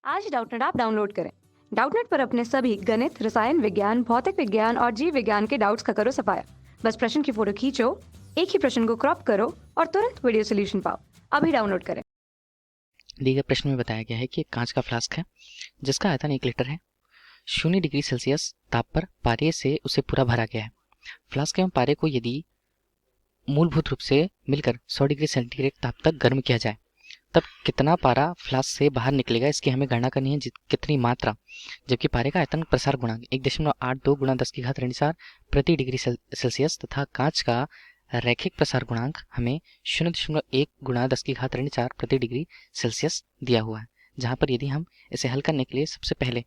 आज Doubtnut app download करें। Doubtnut पर अपने सभी गणित, रसायन विज्ञान, भौतिक विज्ञान और जीव विज्ञान के डाउट्स का करो सफाया। बस प्रश्न की फोटो खींचो, एक ही प्रश्न को क्रॉप करो और तुरंत वीडियो सोल्यूशन पाओ। अभी डाउनलोड करें। दिए गए प्रश्न में बताया गया है कि एक कांच का फ्लास्क है जिसका आयतन 1 लीटर है। 0 डिग्री सेल्सियस ताप पर पारे से उसे पूरा भरा गया है। फ्लास्क एवं पारे को यदि मूलभूत रूप से मिलकर 100 डिग्री सेंटीग्रेड ताप तक गर्म किया जाए तब कितना पारा फ्लास्क से बाहर निकलेगा, इसकी हमें गणना करनी है। कितनी मात्रा, जबकि पारे का आयतन प्रसार गुणांक 1.82 गुणा 10 की घात ऋण 4 प्रति डिग्री सेल्सियस तथा कांच का रैखिक प्रसार गुणांक हमें 0.1 गुणा 10 की घात ऋण 4 प्रति डिग्री सेल्सियस दिया हुआ है। जहाँ पर यदि हम इसे हल करने के लिए सबसे पहले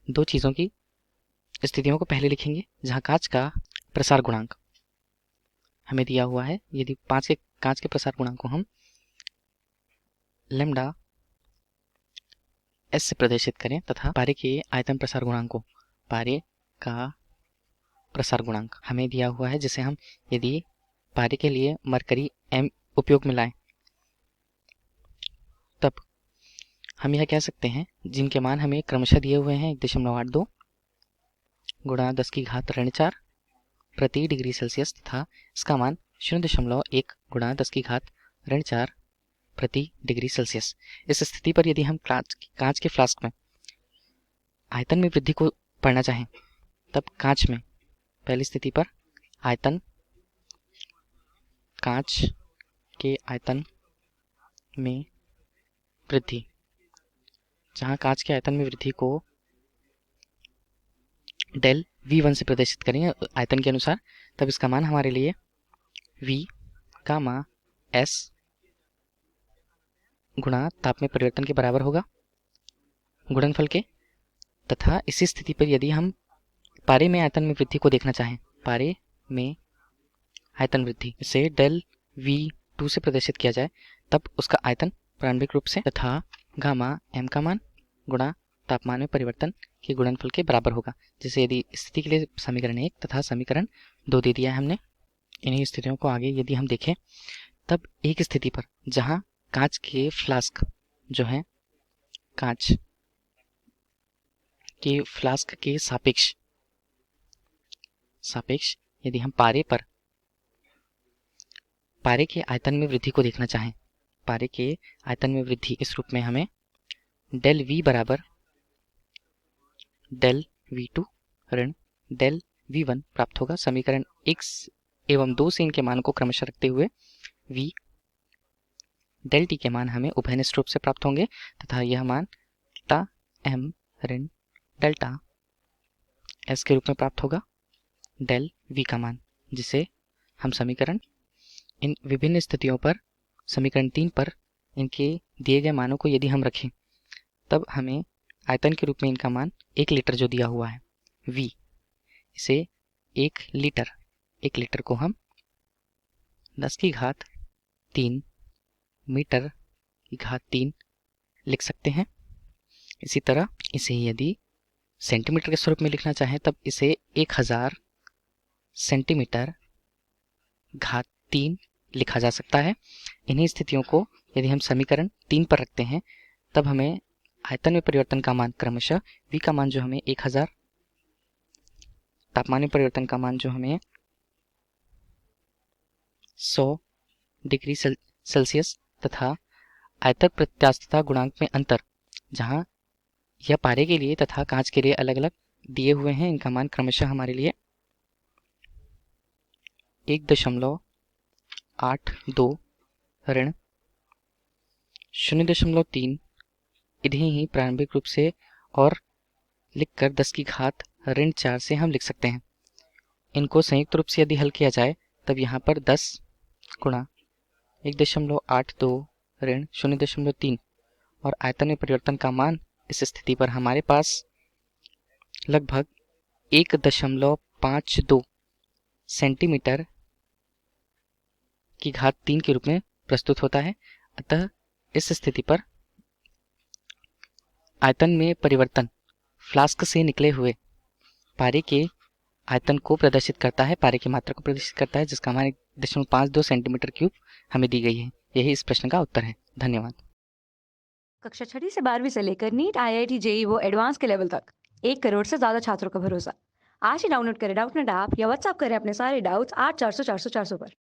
दो चीज़ों की स्थितियों को पहले लिखेंगे। जहाँ कांच का प्रसार गुणांक हमें दिया हुआ है, यदि कांच के प्रसार गुणांक को हम लैम्डा एस से प्रदर्शित करें तथा पारे के आयतन प्रसार गुणांक को, पारे का प्रसार गुणांक हमें दिया हुआ है, जिसे हम यदि पारे के लिए मरकरी m उपयोग में लाएं तब हम यह कह सकते हैं, जिनके मान हमें क्रमशः दिए हुए हैं 1.82 गुणा 10 की घात ऋण 4 प्रति डिग्री सेल्सियस तथा इसका मान 0.1 गुणा 10 की घात ऋण 4 प्रति डिग्री सेल्सियस। इस स्थिति पर यदि हम कांच के फ्लास्क में आयतन में वृद्धि को पढ़ना चाहें तब कांच में पहली स्थिति पर कांच के आयतन में वृद्धि, जहां कांच के आयतन में वृद्धि को डेल V1 से प्रदर्शित करेंगे आयतन के अनुसार, तब इसका मान हमारे लिए V गामा S गुणा ताप में परिवर्तन के बराबर होगा गुणनफल के। तथा इसी स्थिति पर यदि हम पारे में आयतन में वृद्धि को देखना चाहें, पारे में आयतन वृद्धि इसे डेल V2 से प्रदर्शित किया जाए, तब उसका आयतन प्रारंभिक रूप से तथा गामा m का मान गुणा तापमान में परिवर्तन के गुणनफल के बराबर होगा। जैसे यदि स्थिति के लिए समीकरण 1 तथा समीकरण 2 दे दिया है हमने। इन्हीं स्थितियों को आगे यदि हम देखें तब एक स्थिति पर जहां कांच के फ्लास्क जो है, कांच के फ्लास्क के सापेक्ष यदि हम पारे के आयतन में वृद्धि को देखना चाहें, पारे के आयतन में वृद्धि इस रूप में हमें डेल V बराबर डेल V2 ऋण डेल V1 प्राप्त होगा। समीकरण 1 एवं 2 से इनके मान को क्रमशः रखते हुए V डेल T के मान हमें उभयनिष्ठ रूप से प्राप्त होंगे तथा यह मान डेल्टा M ऋण डेल्टा S के रूप में प्राप्त होगा डेल V का मान, जिसे हम समीकरण इन विभिन्न स्थितियों पर समीकरण 3 पर इनके दिए गए मानों को यदि हम रखें तब हमें आयतन के रूप में इनका मान 1 लीटर जो दिया हुआ है V, इसे 1 लीटर को हम 10 की घात 3 मीटर की घात 3 लिख सकते हैं। इसी तरह इसे यदि सेंटीमीटर के स्वरूप में लिखना चाहें तब इसे 1000 सेंटीमीटर घात 3 लिखा जा सकता है। इन्हीं स्थितियों को यदि हम समीकरण 3 पर रखते हैं तब हमें आयतन में परिवर्तन का मान क्रमशः V का मान जो हमें 1000, तापमान में परिवर्तन का मान जो हमें 100 डिग्री सेल्सियस तथा आयतन प्रत्यास्थता गुणांक में अंतर, जहां यह पारे के लिए तथा कांच के लिए अलग अलग दिए हुए हैं, इनका मान क्रमशः हमारे लिए 1.82 ऋण 0.3 इन्हें ही प्रारंभिक रूप से और लिखकर 10 की घात ऋण 4 से हम लिख सकते हैं। इनको संयुक्त रूप से यदि हल किया जाए तब यहाँ पर 10 गुणा 1.82 ऋण 0.3 और आयतन में परिवर्तन का मान इस स्थिति पर हमारे पास लगभग 1.52 सेंटीमीटर की घात 3 के रूप में प्रस्तुत होता है। अतः इस स्थिति पर आयतन में परिवर्तन फ्लास्क से निकले हुए पारे के आयतन को प्रदर्शित करता है, पारे की मात्रा को प्रदर्शित करता है, जिसका मान 1.52 सेंटीमीटर क्यूब हमें दी गई है। यही इस प्रश्न का उत्तर है। धन्यवाद। कक्षा 6वीं से 12वीं से लेकर नीट, आईआईटी, जेई वो एडवांस के लेवल तक 1 करोड़ से ज्यादा छात्रों का भरोसा। आज ही डाउनलोड करें डाउटनेट ऐप या व्हाट्सएप करें अपने सारे डाउट्स 8400 400 400 पर।